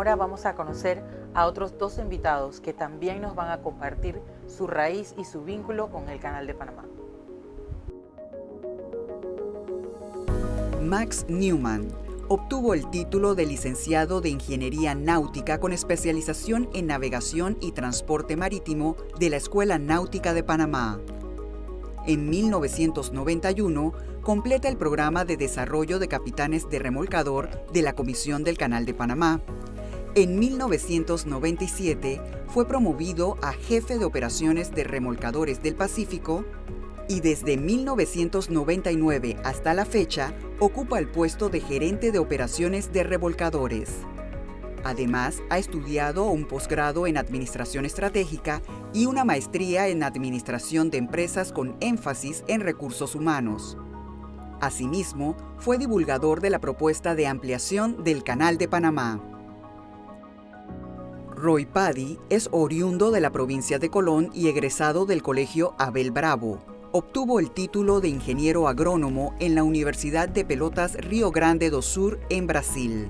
ahora vamos a conocer a otros dos invitados que también nos van a compartir su raíz y su vínculo con el Canal de Panamá. Max Newman obtuvo el título de licenciado de Ingeniería Náutica con especialización en Navegación y Transporte Marítimo de la Escuela Náutica de Panamá. En 1991, completa el programa de desarrollo de capitanes de remolcador de la Comisión del Canal de Panamá. En 1997, fue promovido a jefe de operaciones de remolcadores del Pacífico y desde 1999 hasta la fecha ocupa el puesto de gerente de operaciones de remolcadores. Además, ha estudiado un posgrado en Administración Estratégica y una maestría en Administración de Empresas con énfasis en recursos humanos. Asimismo, fue divulgador de la propuesta de ampliación del Canal de Panamá. Roy Paddy es oriundo de la provincia de Colón y egresado del Colegio Abel Bravo. Obtuvo el título de ingeniero agrónomo en la Universidad de Pelotas Rio Grande do Sul en Brasil.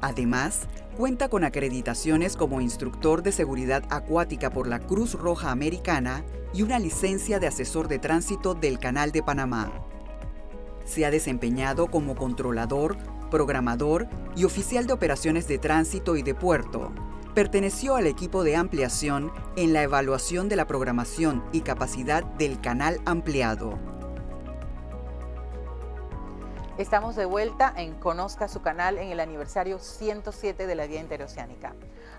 Además, cuenta con acreditaciones como instructor de seguridad acuática por la Cruz Roja Americana y una licencia de asesor de tránsito del Canal de Panamá. Se ha desempeñado como controlador, programador y oficial de operaciones de tránsito y de puerto. Perteneció al equipo de ampliación en la evaluación de la programación y capacidad del canal ampliado. Estamos de vuelta en Conozca su Canal en el aniversario 107 de la Vía Interoceánica.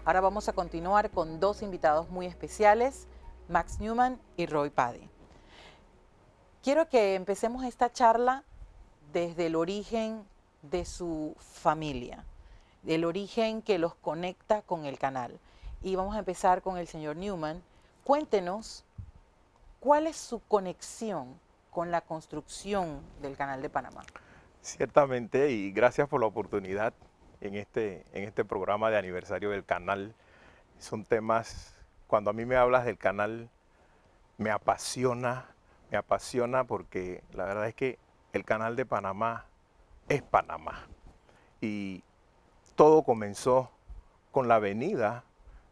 Ahora vamos a continuar con dos invitados muy especiales, Max Newman y Roy Paddy. Quiero que empecemos esta charla desde el origen de su familia, del origen que los conecta con el canal. Y vamos a empezar con el señor Newman. Cuéntenos, ¿cuál es su conexión con la construcción del Canal de Panamá? Ciertamente, y gracias por la oportunidad en este programa de aniversario del canal. Son temas, cuando a mí me hablas del canal, me apasiona porque la verdad es que el Canal de Panamá es Panamá. Y todo comenzó con la venida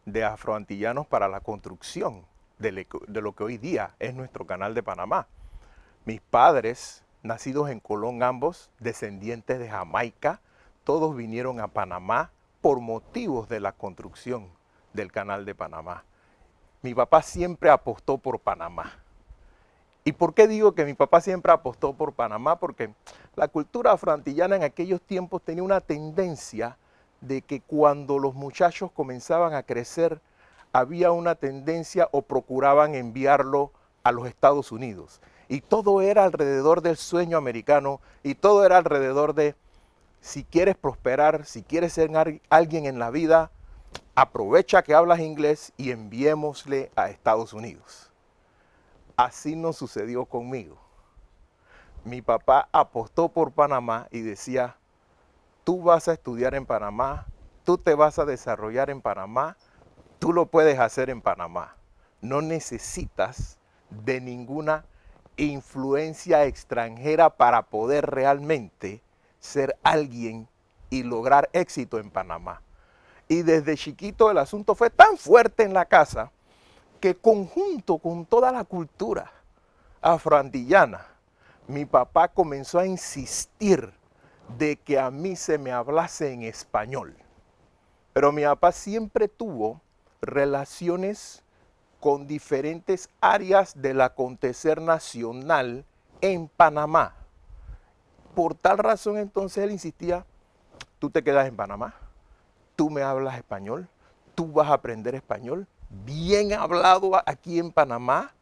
de afroantillanos para la construcción de lo que hoy día es nuestro Canal de Panamá. Mis padres, nacidos en Colón ambos, descendientes de Jamaica, todos vinieron a Panamá por motivos de la construcción del Canal de Panamá. Mi papá siempre apostó por Panamá. ¿Y por qué digo que mi papá siempre apostó por Panamá? Porque la cultura afroantillana en aquellos tiempos tenía una tendencia de que cuando los muchachos comenzaban a crecer, había una tendencia o procuraban enviarlo a los Estados Unidos. Y todo era alrededor del sueño americano y todo era alrededor de, si quieres prosperar, si quieres ser alguien en la vida, aprovecha que hablas inglés y enviémosle a Estados Unidos. Así no sucedió conmigo. Mi papá apostó por Panamá y decía, tú vas a estudiar en Panamá, tú te vas a desarrollar en Panamá, tú lo puedes hacer en Panamá. No necesitas de ninguna influencia extranjera para poder realmente ser alguien y lograr éxito en Panamá. Y desde chiquito el asunto fue tan fuerte en la casa que conjunto con toda la cultura afroantillana, mi papá comenzó a insistir de que a mí se me hablase en español. Pero mi papá siempre tuvo relaciones con diferentes áreas del acontecer nacional en Panamá. Por tal razón, entonces, él insistía, tú te quedas en Panamá, tú me hablas español, tú vas a aprender español, bien hablado aquí en Panamá,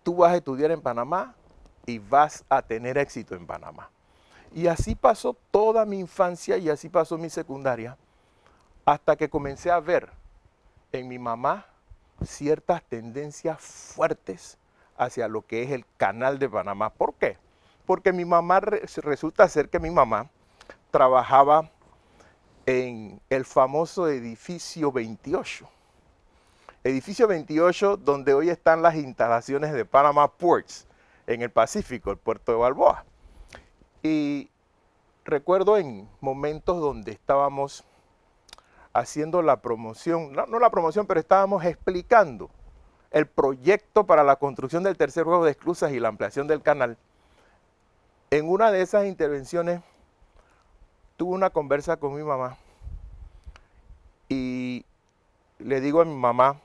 tú vas a estudiar en Panamá y vas a tener éxito en Panamá. Y así pasó toda mi infancia y así pasó mi secundaria, hasta que comencé a ver en mi mamá ciertas tendencias fuertes hacia lo que es el Canal de Panamá. ¿Por qué? Porque mi mamá, resulta ser que mi mamá trabajaba en el famoso edificio 28. Edificio 28, donde hoy están las instalaciones de Panama Ports, en el Pacífico, el puerto de Balboa. Y recuerdo en momentos donde estábamos haciendo la promoción, no la promoción, pero estábamos explicando el proyecto para la construcción del tercer juego de esclusas y la ampliación del canal. En una de esas intervenciones tuve una conversa con mi mamá y le digo a mi mamá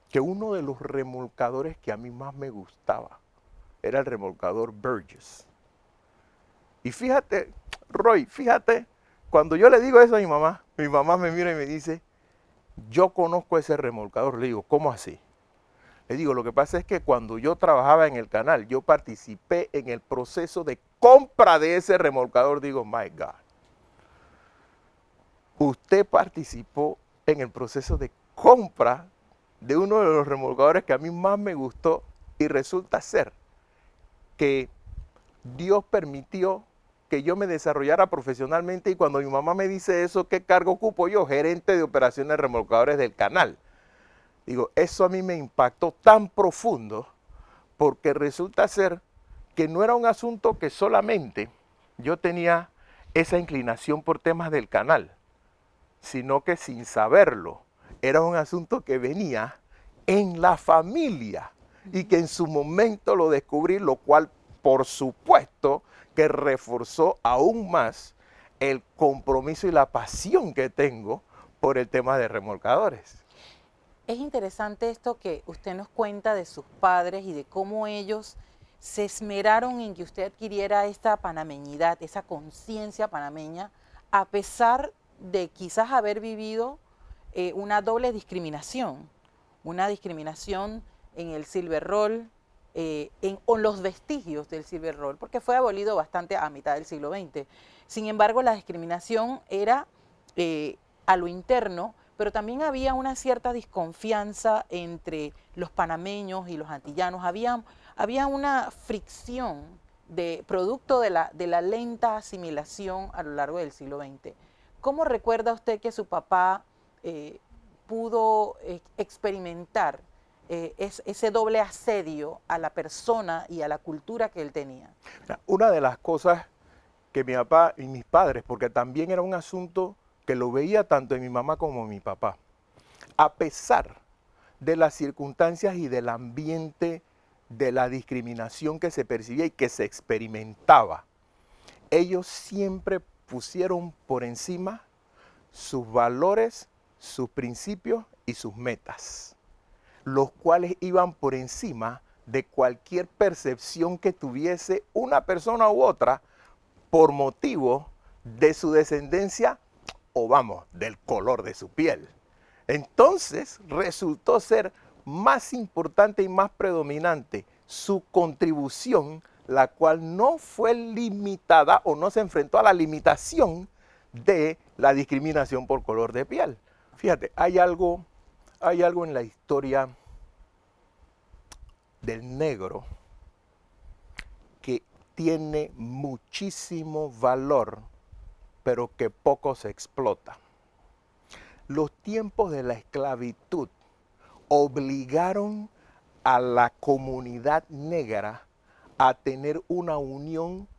que uno de los remolcadores que a mí más me gustaba era el remolcador Burgess. Y fíjate, Roy, fíjate, cuando yo le digo eso a mi mamá me mira y me dice, yo conozco ese remolcador. Le digo, ¿cómo así? Le digo, lo que pasa es que cuando yo trabajaba en el canal, yo participé en el proceso de compra de ese remolcador. Digo, my God. Usted participó en el proceso de compra de uno de los remolcadores que a mí más me gustó y resulta ser que Dios permitió que yo me desarrollara profesionalmente y cuando mi mamá me dice eso, ¿qué cargo ocupo yo? Gerente de operaciones remolcadores del canal. Digo, eso a mí me impactó tan profundo porque resulta ser que no era un asunto que solamente yo tenía esa inclinación por temas del canal, sino que sin saberlo, era un asunto que venía en la familia y que en su momento lo descubrí, lo cual por supuesto que reforzó aún más el compromiso y la pasión que tengo por el tema de remolcadores. Es interesante esto que usted nos cuenta de sus padres y de cómo ellos se esmeraron en que usted adquiriera esta panameñidad, esa conciencia panameña, a pesar de quizás haber vivido una doble discriminación, una discriminación en el Silver Roll, en los vestigios del Silver Roll, porque fue abolido bastante a mitad del siglo XX. Sin embargo, la discriminación era a lo interno, pero también había una cierta desconfianza entre los panameños y los antillanos. Había una fricción producto de la lenta asimilación a lo largo del siglo XX. ¿Cómo recuerda usted que su papá pudo experimentar ese doble asedio a la persona y a la cultura que él tenía? Una de las cosas que mi papá y mis padres, porque también era un asunto que lo veía tanto en mi mamá como en mi papá, a pesar de las circunstancias y del ambiente de la discriminación que se percibía y que se experimentaba, ellos siempre pusieron por encima sus valores, sus principios y sus metas, los cuales iban por encima de cualquier percepción que tuviese una persona u otra por motivo de su descendencia o vamos, del color de su piel. Entonces resultó ser más importante y más predominante su contribución, la cual no fue limitada o no se enfrentó a la limitación de la discriminación por color de piel. Fíjate, hay algo en la historia del negro que tiene muchísimo valor, pero que poco se explota. Los tiempos de la esclavitud obligaron a la comunidad negra a tener una unión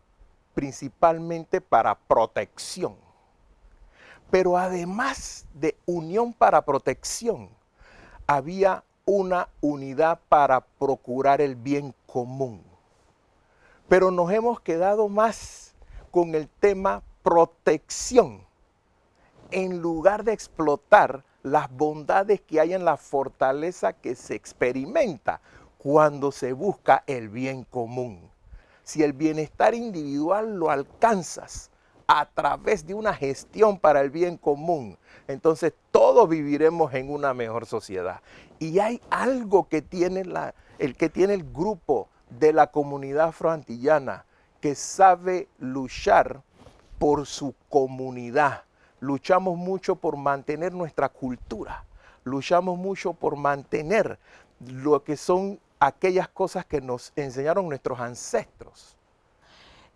principalmente para protección. Pero además de unión para protección, había una unidad para procurar el bien común. Pero nos hemos quedado más con el tema protección, en lugar de explotar las bondades que hay en la fortaleza que se experimenta cuando se busca el bien común. Si el bienestar individual lo alcanzas a través de una gestión para el bien común, entonces todos viviremos en una mejor sociedad. Y hay algo que tiene el grupo de la comunidad afroantillana que sabe luchar por su comunidad. Luchamos mucho por mantener nuestra cultura, luchamos mucho por mantener lo que son aquellas cosas que nos enseñaron nuestros ancestros.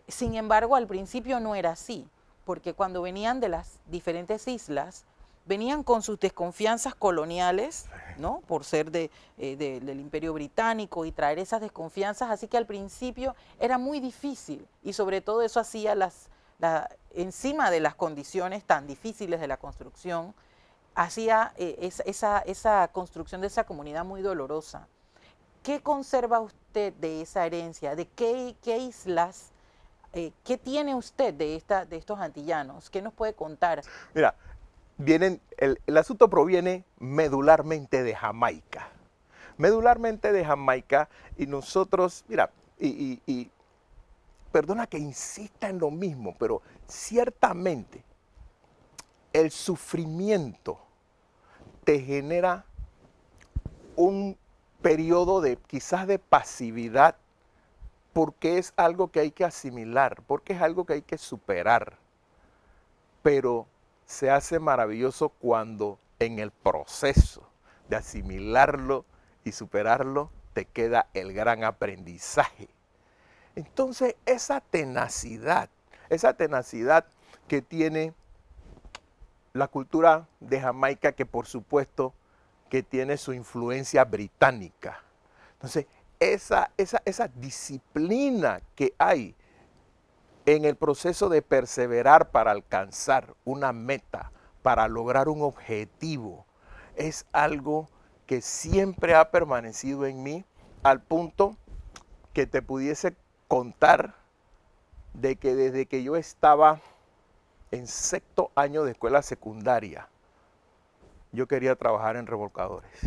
Sin embargo, al principio no era así, porque cuando venían de las diferentes islas, venían con sus desconfianzas coloniales, ¿no? Por ser del Imperio Británico y traer esas desconfianzas, así que al principio era muy difícil y sobre todo eso hacía las encima de las condiciones tan difíciles de la construcción, hacía esa construcción de esa comunidad muy dolorosa. ¿Qué conserva usted de esa herencia? ¿De qué islas, qué tiene usted de estos antillanos? ¿Qué nos puede contar? Mira, el asunto proviene medularmente de Jamaica. Medularmente de Jamaica, y nosotros, mira, y perdona que insista en lo mismo, pero ciertamente el sufrimiento te genera un periodo de quizás de pasividad, porque es algo que hay que asimilar, porque es algo que hay que superar. Pero se hace maravilloso cuando en el proceso de asimilarlo y superarlo te queda el gran aprendizaje. Entonces esa tenacidad que tiene la cultura de Jamaica, que por supuesto que tiene su influencia británica. Entonces esa disciplina que hay en el proceso de perseverar para alcanzar una meta, para lograr un objetivo, es algo que siempre ha permanecido en mí, al punto que te pudiese contar de que desde que yo estaba en 6º año de escuela secundaria, yo quería trabajar en remolcadores.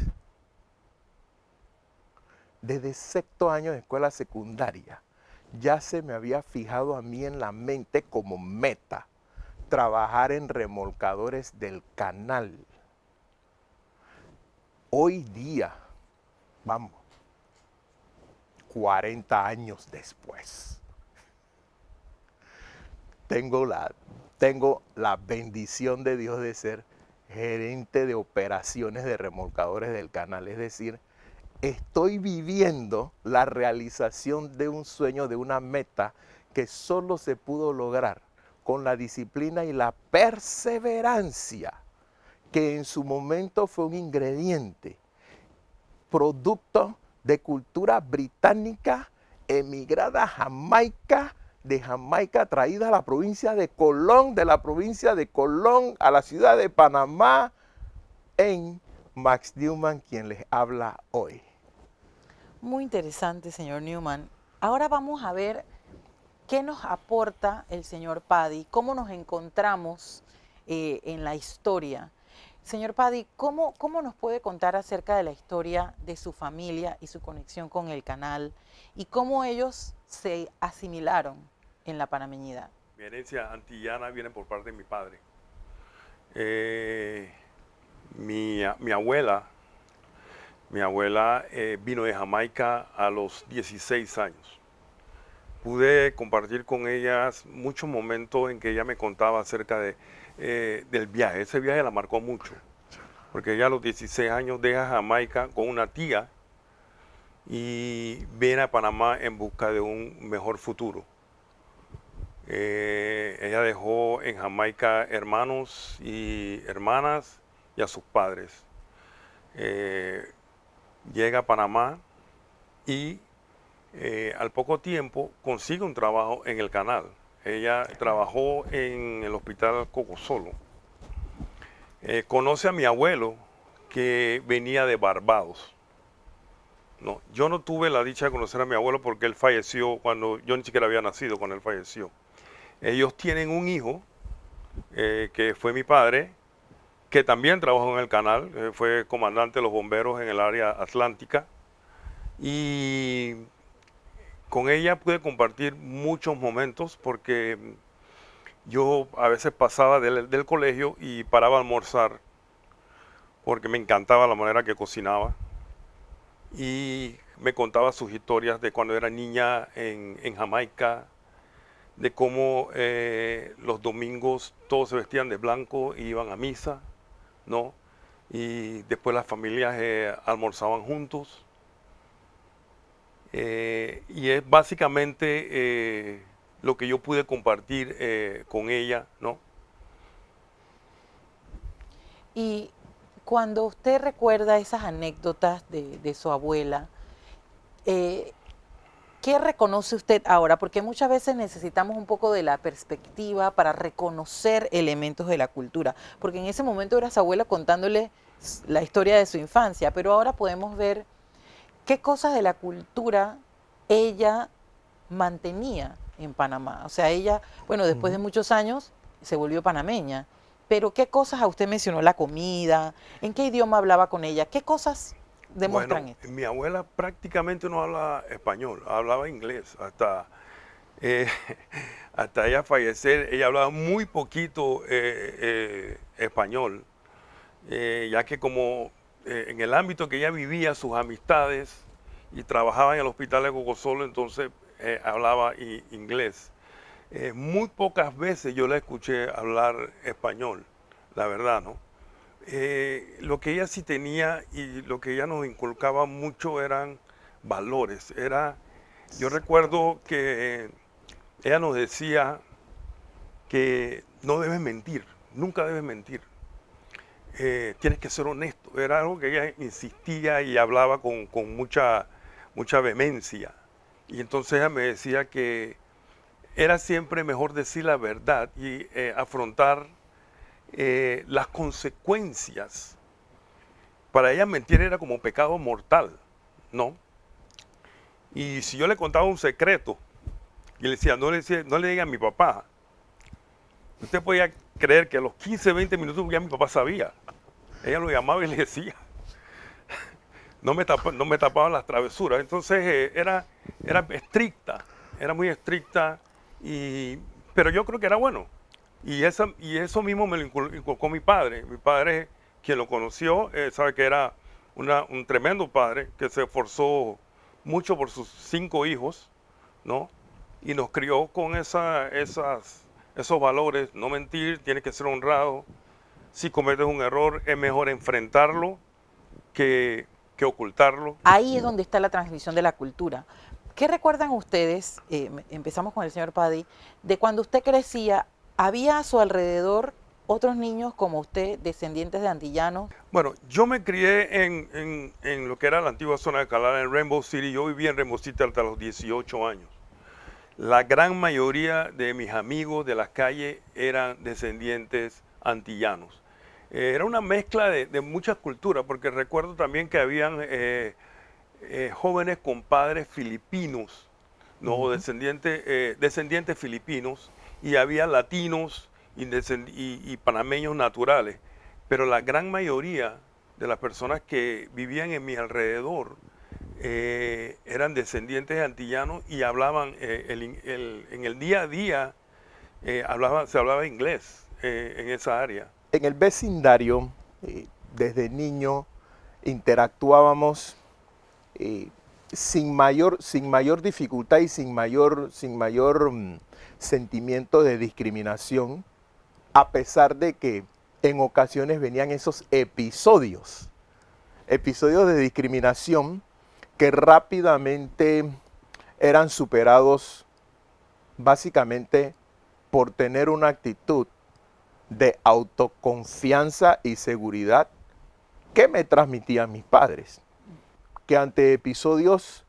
Desde 6º año de escuela secundaria, ya se me había fijado a mí en la mente como meta trabajar en remolcadores del canal. Hoy día, vamos, 40 años después, tengo la bendición de Dios de ser gerente de operaciones de remolcadores del canal. Es decir, estoy viviendo la realización de un sueño, de una meta que solo se pudo lograr con la disciplina y la perseverancia, que en su momento fue un ingrediente, producto de cultura británica emigrada a Jamaica, de Jamaica traída a la provincia de Colón, de la provincia de Colón a la ciudad de Panamá, en Max Newman, quien les habla hoy. Muy interesante, señor Newman. Ahora vamos a ver qué nos aporta el señor Paddy, cómo nos encontramos en la historia. Señor Paddy, ¿cómo nos puede contar acerca de la historia de su familia y su conexión con el canal y cómo ellos se asimilaron en la panameñidad? Mi herencia antillana viene por parte de mi padre. Mi abuela vino de Jamaica a los 16 años. Pude compartir con ellas muchos momentos en que ella me contaba acerca del viaje. Ese viaje la marcó mucho, porque ella a los 16 años deja Jamaica con una tía y viene a Panamá en busca de un mejor futuro. Ella dejó en Jamaica hermanos y hermanas y a sus padres. Llega a Panamá y al poco tiempo consigue un trabajo en el canal. Ella trabajó en el hospital Cocosolo. Conoce a mi abuelo, que venía de Barbados. No, yo no tuve la dicha de conocer a mi abuelo porque él falleció cuando yo ni siquiera había nacido, cuando él falleció. Ellos tienen un hijo, que fue mi padre, que también trabajó en el canal, fue comandante de los bomberos en el área atlántica. Y con ella pude compartir muchos momentos, porque yo a veces pasaba del colegio y paraba a almorzar, porque me encantaba la manera que cocinaba. Y me contaba sus historias de cuando era niña en Jamaica, de cómo los domingos todos se vestían de blanco y iban a misa, ¿no? Y después las familias almorzaban juntos. Y es básicamente lo que yo pude compartir con ella, ¿no? Y cuando usted recuerda esas anécdotas de su abuela, ¿Qué reconoce usted ahora? Porque muchas veces necesitamos un poco de la perspectiva para reconocer elementos de la cultura. Porque en ese momento era su abuela contándole la historia de su infancia, pero ahora podemos ver qué cosas de la cultura ella mantenía en Panamá. O sea, ella, bueno, después de muchos años se volvió panameña, pero ¿qué cosas a usted mencionó? La comida, ¿en qué idioma hablaba con ella? ¿Qué cosas demuestran Bueno, esto? mi abuela prácticamente no habla español, hablaba inglés. Eh, hasta ella fallecer, ella hablaba muy poquito español, ya que como en el ámbito que ella vivía, sus amistades y trabajaba en el hospital de Cocosolo, entonces hablaba inglés. Muy pocas veces yo la escuché hablar español, la verdad, ¿no? Lo que ella sí tenía y lo que ella nos inculcaba mucho eran valores. Yo recuerdo que ella nos decía que no debes mentir, nunca debes mentir. Tienes que ser honesto. Era algo que ella insistía y hablaba con mucha vehemencia. Y entonces ella me decía que era siempre mejor decir la verdad y afrontar las consecuencias. Para ella mentir era como pecado mortal, ¿no? Y si yo le contaba un secreto y le decía, no le diga a mi papá, usted podía creer que a los 15, 20 minutos ya mi papá sabía. Ella lo llamaba y le decía. No me tapaba las travesuras. Entonces era estricta, era muy estricta, pero yo creo que era bueno. Y eso mismo me lo inculcó mi padre. Mi padre, quien lo conoció, sabe que era un tremendo padre que se esforzó mucho por sus 5 hijos, ¿no? Y nos crió con esos valores: no mentir, tienes que ser honrado. Si cometes un error, es mejor enfrentarlo que ocultarlo. Ahí es donde está la transmisión de la cultura. ¿Qué recuerdan ustedes, empezamos con el señor Paddy, de cuando usted crecía, había a su alrededor otros niños como usted, descendientes de antillanos? Bueno, yo me crié en lo que era la antigua zona de Calera, en Rainbow City. Yo vivía en Rainbow City hasta los 18 años. La gran mayoría de mis amigos de las calles eran descendientes antillanos. Era una mezcla de muchas culturas, porque recuerdo también que habían jóvenes con padres filipinos, ¿no? Descendientes filipinos, y había latinos y panameños naturales. Pero la gran mayoría de las personas que vivían en mi alrededor eran descendientes antillanos y hablaban, en el día a día, se hablaba inglés en esa área. En el vecindario, desde niño, interactuábamos sin mayor dificultad y sin mayor sentimiento de discriminación, a pesar de que en ocasiones venían esos episodios de discriminación que rápidamente eran superados básicamente por tener una actitud de autoconfianza y seguridad que me transmitían mis padres, que ante episodios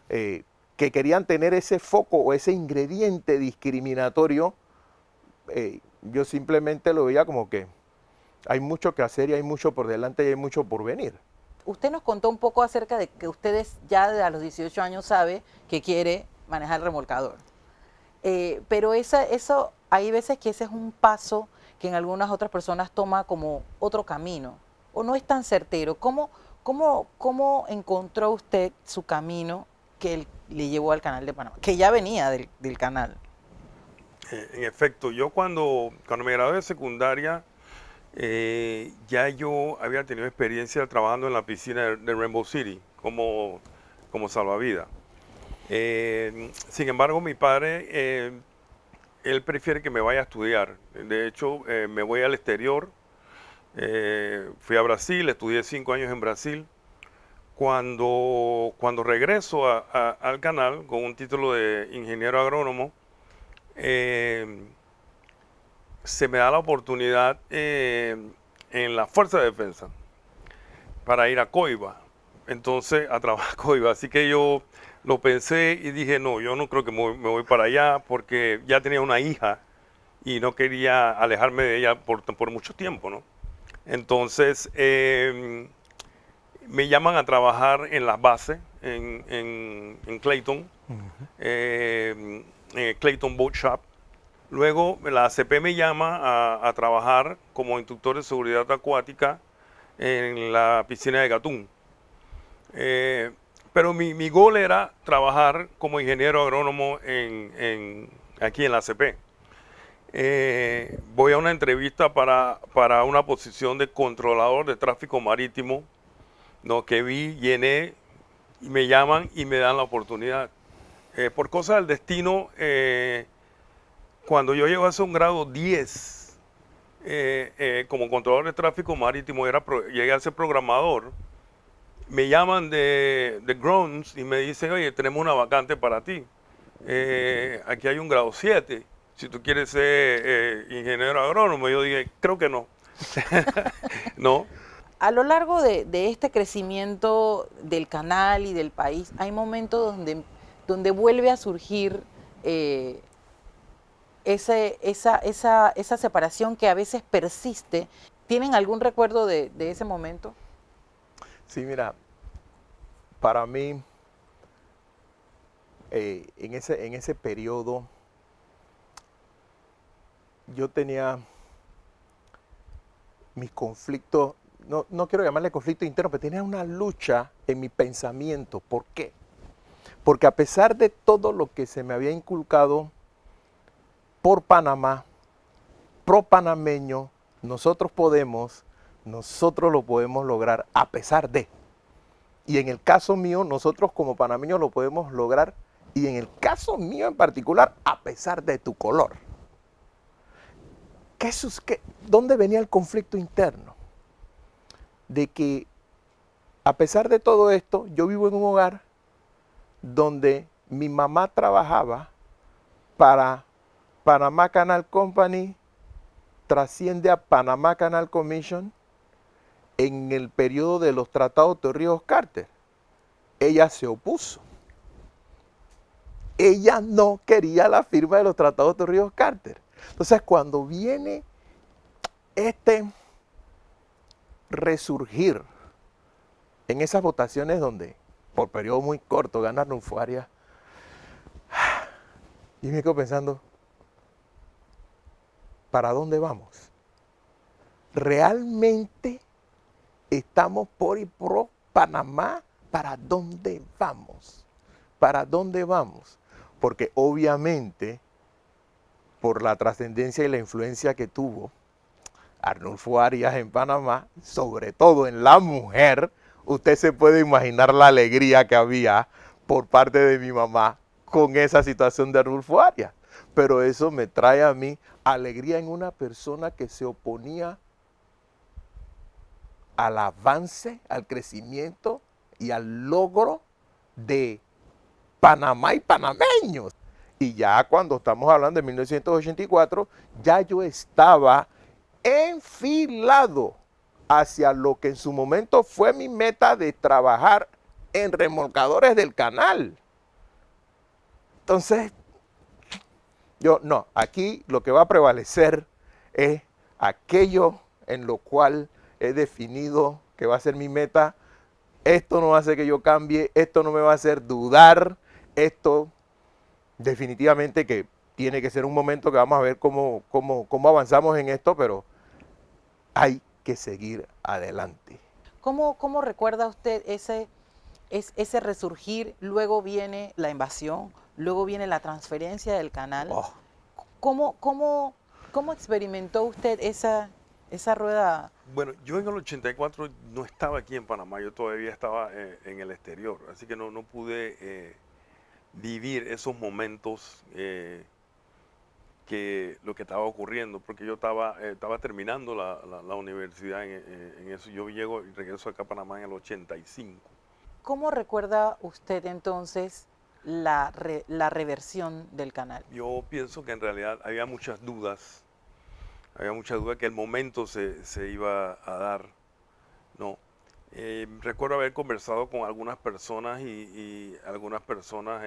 que querían tener ese foco o ese ingrediente discriminatorio, yo simplemente lo veía como que hay mucho que hacer y hay mucho por delante y hay mucho por venir. Usted nos contó un poco acerca de que ustedes ya a los 18 años sabe que quiere manejar el remolcador. Pero eso, hay veces que ese es un paso que en algunas otras personas toma como otro camino, o no es tan certero. ¿Cómo encontró usted su camino que le llevó al Canal de Panamá, que ya venía del canal? En efecto, yo cuando me gradué de secundaria, ya yo había tenido experiencia trabajando en la piscina de Rainbow City como salvavidas. Sin embargo, mi padre, él prefiere que me vaya a estudiar. De hecho, me voy al exterior. Fui a Brasil, estudié 5 años en Brasil. Cuando regreso al canal con un título de ingeniero agrónomo, se me da la oportunidad en la Fuerza de Defensa para ir a Coiba. entonces a Trabajo iba. Así que yo lo pensé y dije, no, yo no creo que me voy para allá porque ya tenía una hija y no quería alejarme de ella por mucho tiempo, ¿no? Entonces me llaman a trabajar en las bases en Clayton, Clayton Boat Shop. Luego la ACP me llama a trabajar como instructor de seguridad acuática en la piscina de Gatún. Pero mi goal era trabajar como ingeniero agrónomo aquí en la ACP. Voy a una entrevista para una posición de controlador de tráfico marítimo, ¿no? Que vi, llené, y me llaman y me dan la oportunidad. Por cosas del destino, cuando yo llego a hacer un grado 10 como controlador de tráfico marítimo, llegué a ser programador. Me llaman de Grounds y me dicen, oye, tenemos una vacante para ti. Aquí hay un grado 7. Si tú quieres ser ingeniero agrónomo, yo dije, creo que no. No. A lo largo de este crecimiento del canal y del país, hay momentos donde vuelve a surgir esa separación que a veces persiste. ¿Tienen algún recuerdo de ese momento? Sí, mira, para mí, en ese periodo, yo tenía mis conflictos, no quiero llamarle conflicto interno, pero tenía una lucha en mi pensamiento. ¿Por qué? Porque a pesar de todo lo que se me había inculcado por Panamá, pro panameño, nosotros lo podemos lograr a pesar de. Y en el caso mío, nosotros como panameños lo podemos lograr, y en el caso mío en particular, a pesar de tu color. ¿Dónde venía el conflicto interno? De que a pesar de todo esto, yo vivo en un hogar donde mi mamá trabajaba para Panama Canal Company, trasciende a Panama Canal Commission en el periodo de los tratados Torrijos-Carter. Ella se opuso. Ella no quería la firma de los tratados Torrijos-Carter. Entonces, cuando viene este resurgir en esas votaciones donde por periodo muy corto gana Arnulfo Arias, y me quedo pensando, ¿para dónde vamos? ¿Realmente estamos por y pro Panamá? ¿Para dónde vamos? ¿Para dónde vamos? Porque obviamente, por la trascendencia y la influencia que tuvo Arnulfo Arias en Panamá, sobre todo en la mujer, usted se puede imaginar la alegría que había por parte de mi mamá con esa situación de Arnulfo Arias. Pero eso me trae a mí alegría en una persona que se oponía al avance, al crecimiento y al logro de Panamá y panameños. Y ya cuando estamos hablando de 1984, ya yo estaba enfilado hacia lo que en su momento fue mi meta de trabajar en remolcadores del canal. Entonces, aquí lo que va a prevalecer es aquello en lo cual he definido que va a ser mi meta. Esto no va a hacer que yo cambie, esto no me va a hacer dudar, esto definitivamente que tiene que ser un momento que vamos a ver cómo avanzamos en esto, pero hay que seguir adelante. ¿Cómo recuerda usted ese resurgir? Luego viene la invasión, luego viene la transferencia del canal. Oh. ¿Cómo experimentó usted esa rueda? Bueno, yo en el 84 no estaba aquí en Panamá, yo todavía estaba en el exterior, así que no pude vivir esos momentos que lo que estaba ocurriendo, porque yo estaba terminando la universidad en eso. Yo llego y regreso acá a Panamá en el 85. ¿Cómo recuerda usted entonces la reversión del canal? Yo pienso que en realidad había muchas dudas que el momento se iba a dar, ¿no? Recuerdo haber conversado con algunas personas y algunas personas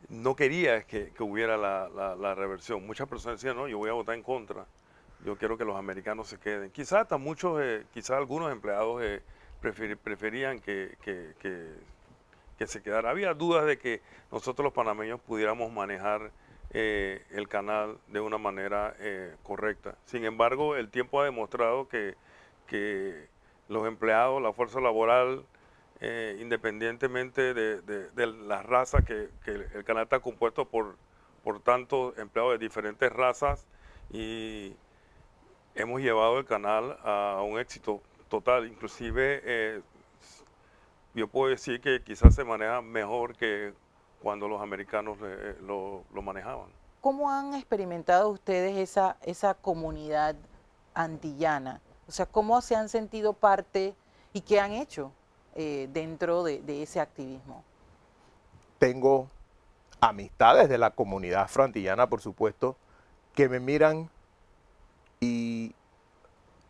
no querían que hubiera la reversión. Muchas personas decían, no, yo voy a votar en contra, yo quiero que los americanos se queden. Quizás hasta muchos, quizás algunos empleados preferían que se quedara. Había dudas de que nosotros los panameños pudiéramos manejar el canal de una manera correcta. Sin embargo, el tiempo ha demostrado que los empleados, la fuerza laboral, independientemente de la raza, que el canal está compuesto por tantos empleados de diferentes razas, y hemos llevado el canal a un éxito total. Inclusive yo puedo decir que quizás se maneja mejor que cuando los americanos lo manejaban. ¿Cómo han experimentado ustedes esa comunidad antillana? O sea, ¿cómo se han sentido parte y qué han hecho dentro de ese activismo? Tengo amistades de la comunidad afroantillana, por supuesto, que me miran y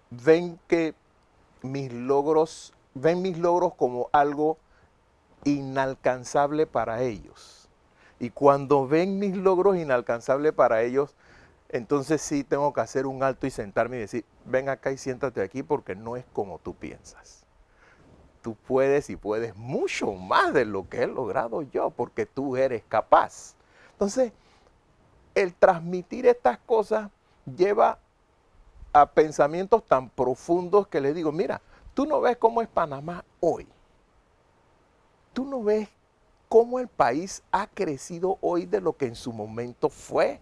ven mis logros como algo inalcanzable para ellos. Y cuando ven mis logros inalcanzables para ellos, entonces sí tengo que hacer un alto y sentarme y decir, ven acá y siéntate aquí porque no es como tú piensas. Tú puedes y puedes mucho más de lo que he logrado yo porque tú eres capaz. Entonces, el transmitir estas cosas lleva a pensamientos tan profundos que les digo, mira, tú no ves cómo es Panamá hoy. Tú no ves cómo el país ha crecido hoy de lo que en su momento fue.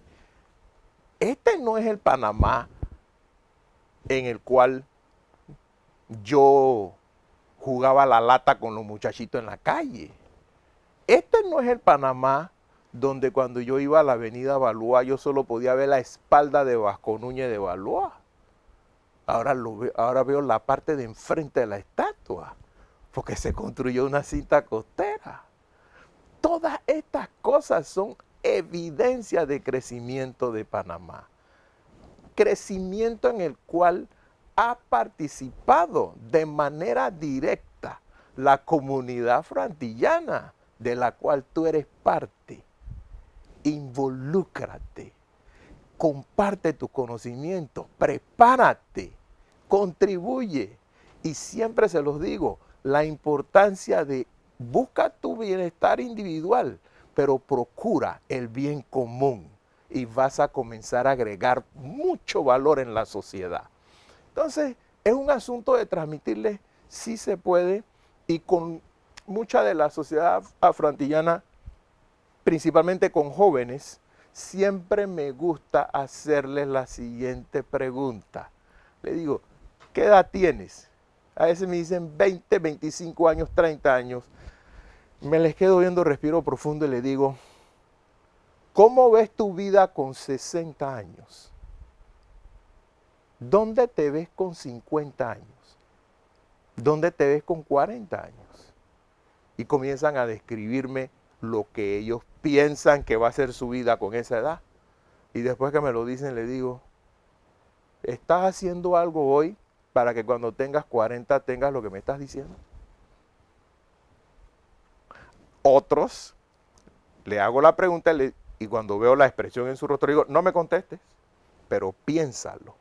Este no es el Panamá en el cual yo jugaba la lata con los muchachitos en la calle. Este no es el Panamá donde cuando yo iba a la avenida Balboa yo solo podía ver la espalda de Vasco Núñez de Balboa. Ahora veo la parte de enfrente de la estatua, porque se construyó una cinta costera. Todas estas cosas son evidencia de crecimiento de Panamá. Crecimiento en el cual ha participado de manera directa la comunidad afroantillana, de la cual tú eres parte. Involúcrate, comparte tu conocimiento, prepárate, contribuye. Y siempre se los digo, la importancia de busca tu bienestar individual, pero procura el bien común y vas a comenzar a agregar mucho valor en la sociedad. Entonces, es un asunto de transmitirles si se puede, y con mucha de la sociedad afroantillana, principalmente con jóvenes, siempre me gusta hacerles la siguiente pregunta. Le digo, ¿qué edad tienes? A veces me dicen 20, 25 años, 30 años. Me les quedo viendo, respiro profundo y le digo, ¿cómo ves tu vida con 60 años? ¿Dónde te ves con 50 años? ¿Dónde te ves con 40 años? Y comienzan a describirme lo que ellos piensan que va a ser su vida con esa edad. Y después que me lo dicen, le digo, ¿estás haciendo algo hoy para que cuando tengas 40 tengas lo que me estás diciendo? Otros, le hago la pregunta y cuando veo la expresión en su rostro digo, no me contestes, pero piénsalo.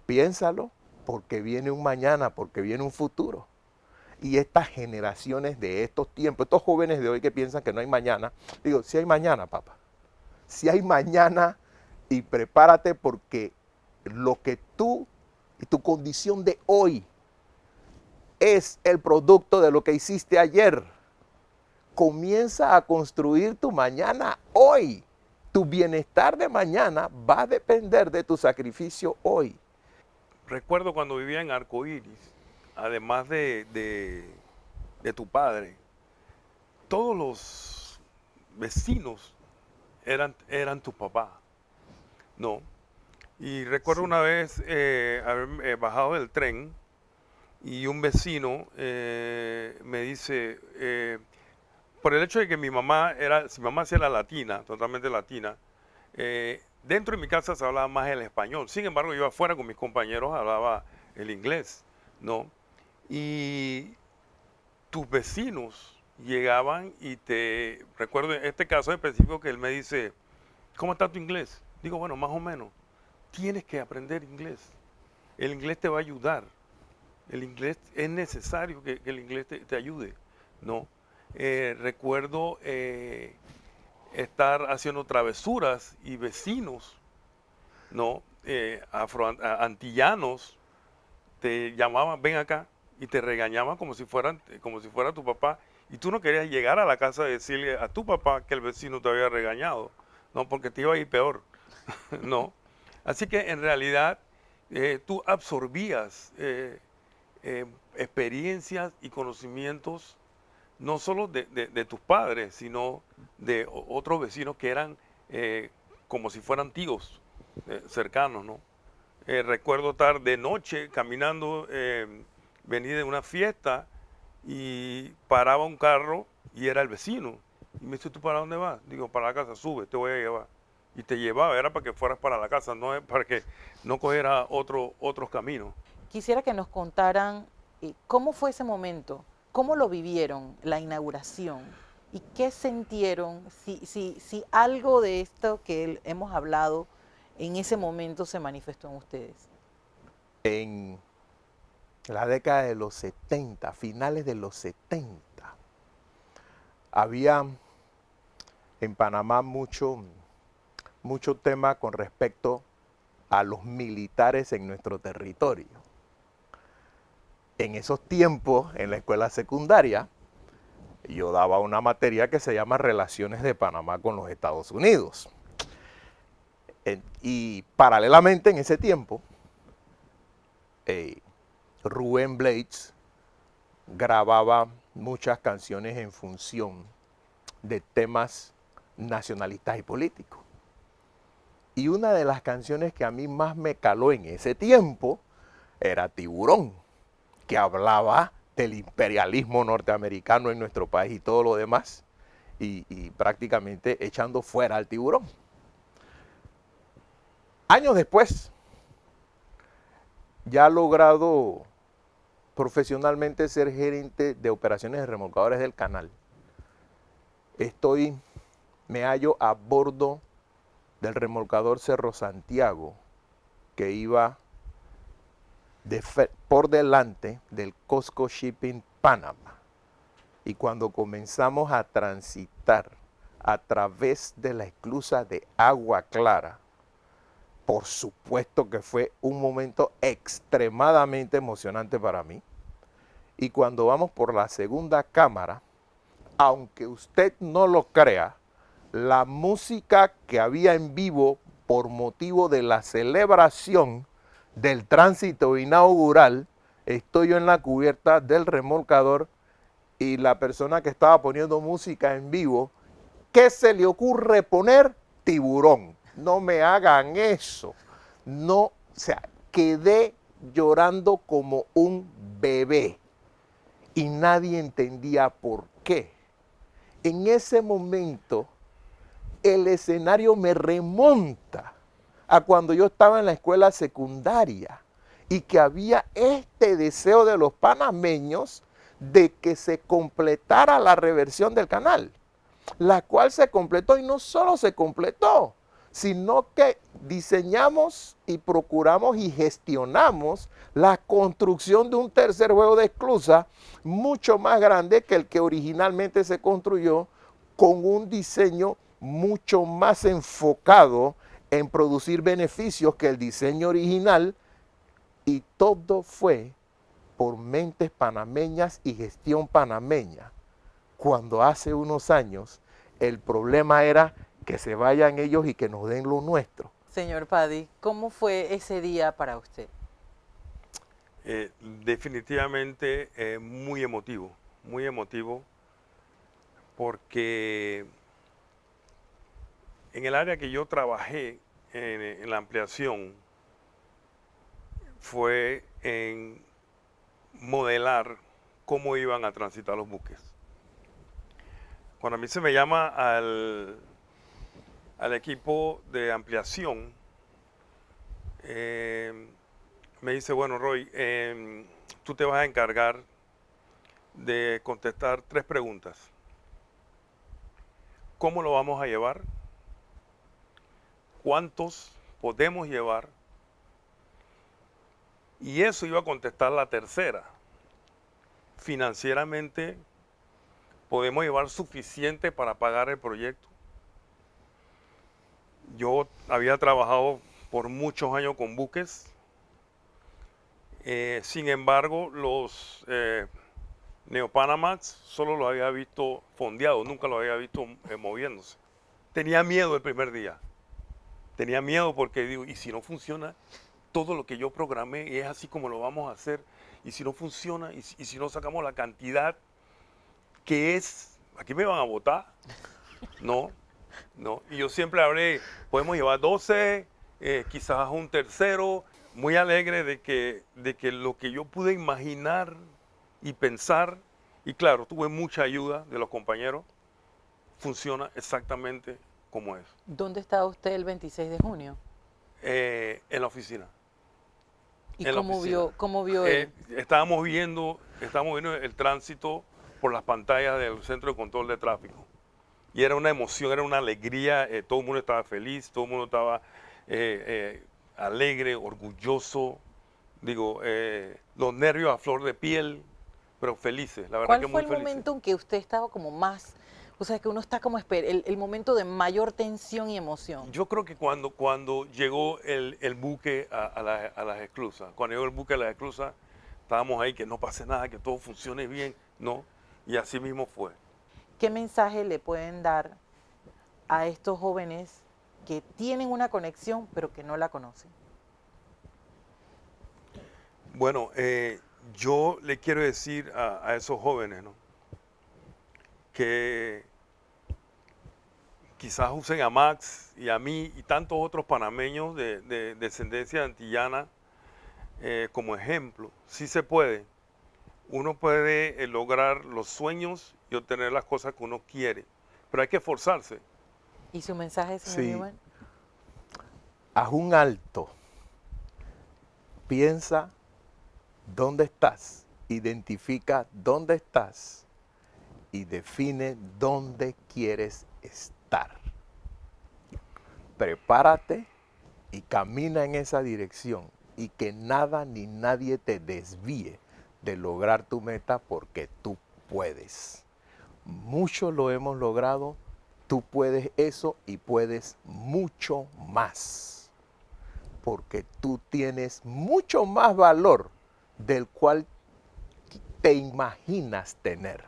Piénsalo porque viene un mañana, porque viene un futuro. Y estas generaciones de estos tiempos, estos jóvenes de hoy que piensan que no hay mañana, digo, sí hay mañana, papá. Sí hay mañana y prepárate porque lo que tú y tu condición de hoy es el producto de lo que hiciste ayer. Comienza a construir tu mañana hoy. Tu bienestar de mañana va a depender de tu sacrificio hoy. Recuerdo cuando vivía en Arcoíris, además de tu padre, todos los vecinos eran tu papá, ¿no? Y recuerdo una vez haber bajado del tren y un vecino me dice, por el hecho de que mi mamá sí era latina, totalmente latina, dentro de mi casa se hablaba más el español. Sin embargo, yo afuera con mis compañeros hablaba el inglés, ¿no? y tus vecinos llegaban y recuerdo en este caso específico que él me dice, ¿cómo está tu inglés? Digo, bueno, más o menos. Tienes que aprender inglés. El inglés te va a ayudar. El inglés es necesario que el inglés te ayude, ¿no? Recuerdo estar haciendo travesuras y vecinos, ¿no? Antillanos te llamaban, ven acá, y te regañaban como si fuera tu papá, y tú no querías llegar a la casa a decirle a tu papá que el vecino te había regañado, ¿no? Porque te iba a ir peor, ¿no? Así que en realidad tú absorbías experiencias y conocimientos no solo de tus padres, sino de otros vecinos que eran como si fueran tíos cercanos, ¿no? Recuerdo estar de noche caminando, venía de una fiesta y paraba un carro y era el vecino. Y me dice, ¿tú para dónde vas? Digo, para la casa, sube, te voy a llevar. Y te llevaba, era para que fueras para la casa, no es para que no cogiera otros caminos. Quisiera que nos contaran cómo fue ese momento, cómo lo vivieron, la inauguración, y qué sintieron, si algo de esto que hemos hablado en ese momento se manifestó en ustedes. En la década de los 70, finales de los 70, había en Panamá mucho tema con respecto a los militares en nuestro territorio. En esos tiempos, en la escuela secundaria, yo daba una materia que se llama Relaciones de Panamá con los Estados Unidos. Y paralelamente en ese tiempo, Rubén Blades grababa muchas canciones en función de temas nacionalistas y políticos. Y una de las canciones que a mí más me caló en ese tiempo era Tiburón, que hablaba del imperialismo norteamericano en nuestro país y todo lo demás, y prácticamente echando fuera al tiburón. Años después, ya logrado profesionalmente ser gerente de operaciones de remolcadores del canal, me hallo a bordo del remolcador Cerro Santiago, que iba por delante del Costco Shipping Panama. Y cuando comenzamos a transitar a través de la esclusa de Agua Clara, por supuesto que fue un momento extremadamente emocionante para mí. Y cuando vamos por la segunda cámara, aunque usted no lo crea, la música que había en vivo por motivo de la celebración del tránsito inaugural, estoy yo en la cubierta del remolcador y la persona que estaba poniendo música en vivo, ¿qué se le ocurre poner? Tiburón. No me hagan eso. No, o sea, quedé llorando como un bebé y nadie entendía por qué. En ese momento, el escenario me remonta a cuando yo estaba en la escuela secundaria y que había este deseo de los panameños de que se completara la reversión del canal, la cual se completó, y no solo se completó, sino que diseñamos y procuramos y gestionamos la construcción de un tercer juego de esclusa mucho más grande que el que originalmente se construyó, con un diseño mucho más enfocado en producir beneficios que el diseño original, y todo fue por mentes panameñas y gestión panameña, cuando hace unos años el problema era que se vayan ellos y que nos den lo nuestro. Señor Paddy, ¿cómo fue ese día para usted? Definitivamente muy emotivo, porque en el área que yo trabajé en la ampliación fue en modelar cómo iban a transitar los buques. Cuando a mí se me llama al equipo de ampliación, me dice, bueno, Roy, tú te vas a encargar de contestar 3 preguntas. ¿Cómo lo vamos a llevar? ¿Cuántos podemos llevar? Y eso iba a contestar la tercera. Financieramente, ¿podemos llevar suficiente para pagar el proyecto? Yo había trabajado por muchos años con buques. Sin embargo, los Neopanamax solo los había visto fondeados, nunca los había visto moviéndose. Tenía miedo el primer día. Tenía miedo porque digo, ¿y si no funciona? Todo lo que yo programé es así como lo vamos a hacer. ¿Y si no funciona? ¿Y si no sacamos la cantidad que es? ¿Aquí me van a votar? No, no. Y yo siempre hablé, podemos llevar 12, quizás un tercero. Muy alegre de que lo que yo pude imaginar y pensar, y claro, tuve mucha ayuda de los compañeros, funciona exactamente como es. ¿Dónde estaba usted el 26 de junio? En la oficina. ¿Y en la cómo vio él? Estábamos viendo el tránsito por las pantallas del Centro de Control de Tráfico. Y era una emoción, era una alegría, todo el mundo estaba feliz, todo el mundo estaba alegre, orgulloso, digo, los nervios a flor de piel, pero felices, la verdad que muy felices. ¿Cuál fue el momento en que usted estaba como más, o sea, que uno está como el momento de mayor tensión y emoción? Yo creo que cuando llegó el buque a las esclusas, cuando llegó el buque a las esclusas, estábamos ahí, que no pase nada, que todo funcione bien, ¿no? Y así mismo fue. ¿Qué mensaje le pueden dar a estos jóvenes que tienen una conexión pero que no la conocen? Bueno, yo le quiero decir a esos jóvenes, ¿no?, que quizás usen a Max y a mí y tantos otros panameños de descendencia antillana como ejemplo. Sí se puede. Uno puede lograr los sueños y obtener las cosas que uno quiere, pero hay que esforzarse. ¿Y su mensaje, señor Newman? Haz un alto. Piensa dónde estás. Identifica dónde estás y define dónde quieres estar. Prepárate y camina en esa dirección y que nada ni nadie te desvíe de lograr tu meta porque tú puedes. Muchos lo hemos logrado, tú puedes eso y puedes mucho más. Porque tú tienes mucho más valor del cual te imaginas tener.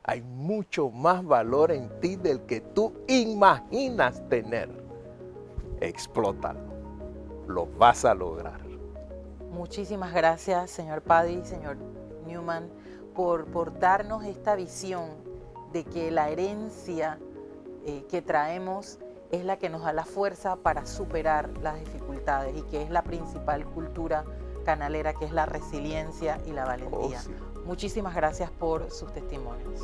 Hay mucho más valor en ti del que tú imaginas tener. Explótalo. Lo vas a lograr. Muchísimas gracias, señor Paddy, señor Newman, por darnos esta visión de que la herencia que traemos es la que nos da la fuerza para superar las dificultades y que es la principal cultura canalera, que es la resiliencia y la valentía. Oh, sí. Muchísimas gracias por sus testimonios.